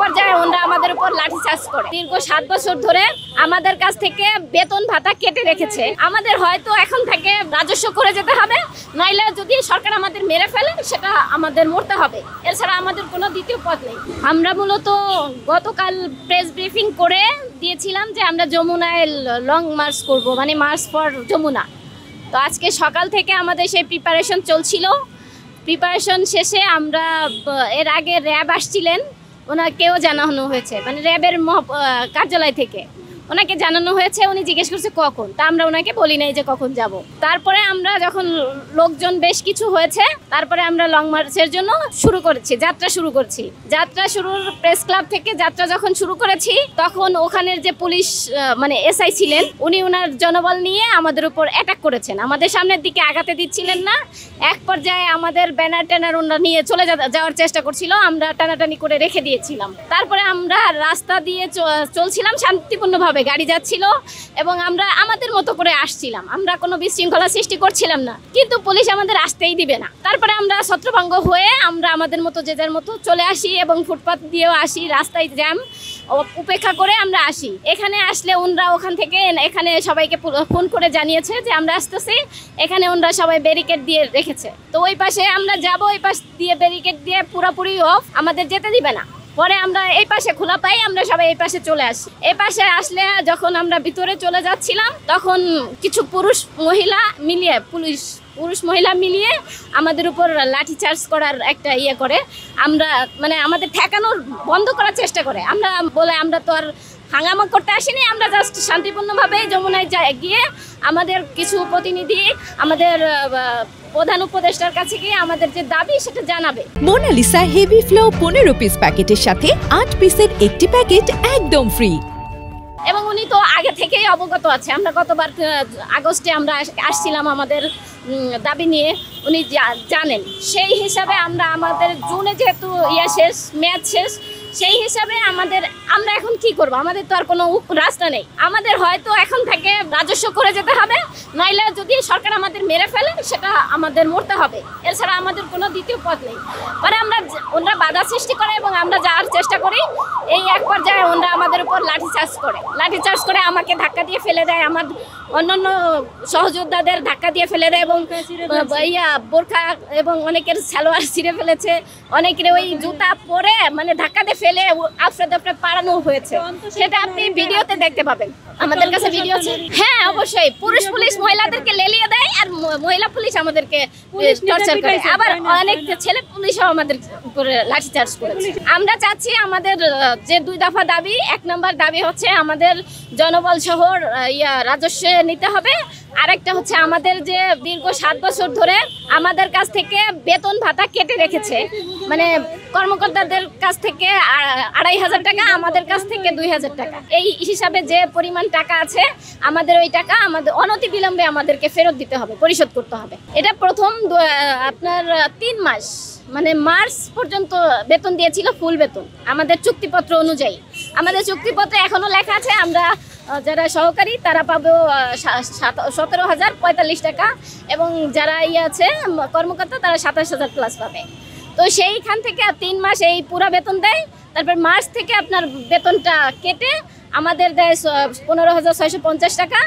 পর্যায়ে ওনারা আমাদের উপর লাঠিচার্জ করে। দীর্ঘ 7 বছর ধরে আমাদের কাছ থেকে বেতন ভাতা কেটে রেখেছে। আমাদের হয়তো এখন থেকে রাজস্ব করে যেতে হবে, নইলে যদি সরকার আমাদের মেরে ফেলে সেটা আমাদের মরতে হবে, এছাড়া আমাদের কোনো দ্বিতীয় পথ নেই। আমরা মূলত গতকাল প্রেস ব্রিফিং করে দিয়েছিলাম যে আমরা যমুনায় লং মার্চ করব, মানে মার্চ ফর যমুনা। তো আজকে সকাল থেকে আমাদের সেই প্রিপারেশন চলছিল। প্রিপারেশন শেষে আমরা এর আগে র্যাব আসছিলেন, ওনাকেও জানানো হয়েছে, মানে র্যাবের কার্যালয় থেকে ওনাকে জানানো হয়েছে। উনি জিজ্ঞেস করছে কখন, তা আমরা ওনাকে বলি নাই যে কখন যাব। তারপরে আমরা যখন লোকজন বেশ কিছু হয়েছে, তারপরে আমরা লং মার্চের জন্য যাত্রা শুরু করছি। যাত্রা শুরুর প্রেস ক্লাব থেকে যাত্রা যখন শুরু করেছি, তখন ওখানের যে পুলিশ মানে এসআই ছিলেন, উনি ওনার জনবল নিয়ে আমাদের উপর অ্যাটাক করেছেন। আমাদের সামনের দিকে আগাতে দিচ্ছিলেন না। এক পর্যায়ে আমাদের ব্যানার ট্যানার ওনারা নিয়ে চলে যাওয়ার চেষ্টা করছিল, আমরা টানাটানি করে রেখে দিয়েছিলাম। তারপরে আমরা রাস্তা দিয়ে চলছিলাম শান্তিপূর্ণভাবে, গাড়ি যাচ্ছিল এবং আমরা আমাদের মতো করে আসছিলাম, আমরা কোনো বিশৃঙ্খলা সৃষ্টি করছিলাম না, কিন্তু পুলিশ আমাদের আসতেই দিবে না। তারপরে আমরা ছত্রভঙ্গ হয়ে আমরা আমাদের মতো যে যার মতো চলে আসি এবং ফুটপাথ দিয়েও আসি, রাস্তায় জ্যাম উপেক্ষা করে আমরা আসি। এখানে আসলে ওনরা ওখান থেকে এখানে সবাইকে ফোন করে জানিয়েছে যে আমরা আসতেছি, এখানে ওনরা সবাই ব্যারিকেড দিয়ে রেখেছে। তো ওই পাশে আমরা যাব, ওই পাশ দিয়ে ব্যারিকেড দিয়ে পুরোপুরি অফ, আমাদের যেতে দিবে না। পরে আমরা এই পাশে খোলা পাই, আমরা সবাই এই পাশে চলে আসি। এই পাশে আসলে যখন আমরা ভিতরে চলে যাচ্ছিলাম, তখন কিছু পুরুষ মহিলা মিলিয়ে আমাদের উপর লাঠিচার্জ করার একটা করে, আমরা মানে আমাদের ঠেকানোর বন্ধ করার চেষ্টা করে। আমরা তো আর হাঙ্গামা করতে আসিনি, আমরা জাস্ট শান্তিপূর্ণভাবে যমুনায় গিয়ে আমাদের কিছু প্রতিনিধি আমাদের প্রধান উপদেষ্টার কাছে গিয়ে আমাদের যে দাবি সেটা জানাবে। মোনালিসা হেভি ফ্লো 15 পিস প্যাকেটের সাথে 8 পিসের একটি প্যাকেট একদম ফ্রি। এবং উনি তো আগে থেকেই অবগত আছে। আমরা গতবার আগস্টে আমরা আসছিলাম আমাদের দাবি নিয়ে, উনি জানেন। সেই হিসাবে আমাদের জুনে যেহেতু মেয়াদ শেষ, সেই হিসাবে আমরা এখন কি করব? আমাদের তো আর কোনো রাস্তা নেই। আমাদের হয়তো এখন থেকে রাজস্ব করে যেতে হবে, নইলে যদি সরকার আমাদের মেরে ফেলে সেটা আমাদের মরতে হবে, এছাড়া আমাদের কোনো দ্বিতীয় পথ নেই। পরে ওনারা বাধা সৃষ্টি করে এবং আমরা যাওয়ার চেষ্টা করি। এই এক পর্যায়ে ওনারা আমাদের উপর লাঠিচার্জ করে আমাকে ধাক্কা দিয়ে ফেলে দেয়, আমার অন্যান্য সহযোদ্ধাদের ধাক্কা দিয়ে ফেলে দেয় এবং বোরখা এবং অনেকের সালোয়ার ছিঁড়ে ফেলেছে, অনেকের ওই জুতা পরে মানে ধাক্কা দিয়ে ফেলে আফরে পাড়ানো হয়েছে। সেটা আপনি ভিডিওতে দেখতে পাবেন, আমাদের কাছে ভিডিও আছে। হ্যাঁ, অবশ্যই পুলিশ মহিলাদেরকে লেলিয়ে দেয়, আর মহিলা পুলিশ আমাদেরকে টর্চার করে। আবার অনেক ছেলে পুলিশও আমাদের উপরে লাঠিচার্জ করেছে। আমরা চাচ্ছি আমাদের যে 2 দফা দাবি, 1 নম্বর দাবি হচ্ছে আমাদের জনবল সহ রাজস্ব নিতে হবে। আরেকটা হচ্ছে আমাদের যে দীর্ঘ 7 বছর ধরে আমাদের কাছ থেকে বেতন ভাতা কেটে রেখেছে, মানে কর্মকর্তাদের কাছ থেকে 2500 টাকা, আমাদের কাছ থেকে 2000 টাকা। এই হিসাবে যে পরিমাণ টাকা আছে, আমাদের ওই টাকা অনতিবিলম্বে আমাদেরকে ফেরত দিতে হবে, পরিশোধ করতে হবে। এটা প্রথম আপনার 3 মাস মানে মার্চ পর্যন্ত বেতন দিয়েছিল, ফুল বেতন আমাদের চুক্তিপত্র অনুযায়ী। আমাদের চুক্তিপত্রে এখনো লেখা আছে আমরা যারা সহকারী তারা পাবো 17,045 টাকা, এবং যারা আছে কর্মকর্তা তারা 27,000 প্লাস পাবে। তো সেইখান থেকে 3 মাস এই পুরো বেতন দেয়। তারপর মার্চ থেকে আপনার বেতনটা কেটে আমাদের দেয় 15,650 টাকা,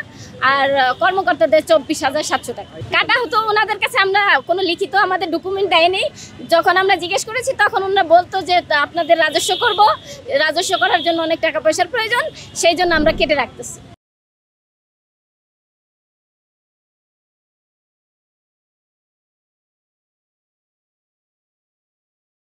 আর কর্মকর্তাদের 24,700 টাকা কাটা হতো। ওনাদের কাছে আমরা কোনো লিখিত আমাদের ডকুমেন্ট দেয়নি। যখন আমরা জিজ্ঞেস করেছি তখন ওনারা বলতো যে আপনাদের রাজস্ব করার জন্য অনেক টাকা পয়সার প্রয়োজন, সেই জন্য আমরা কেটে রাখতেছি।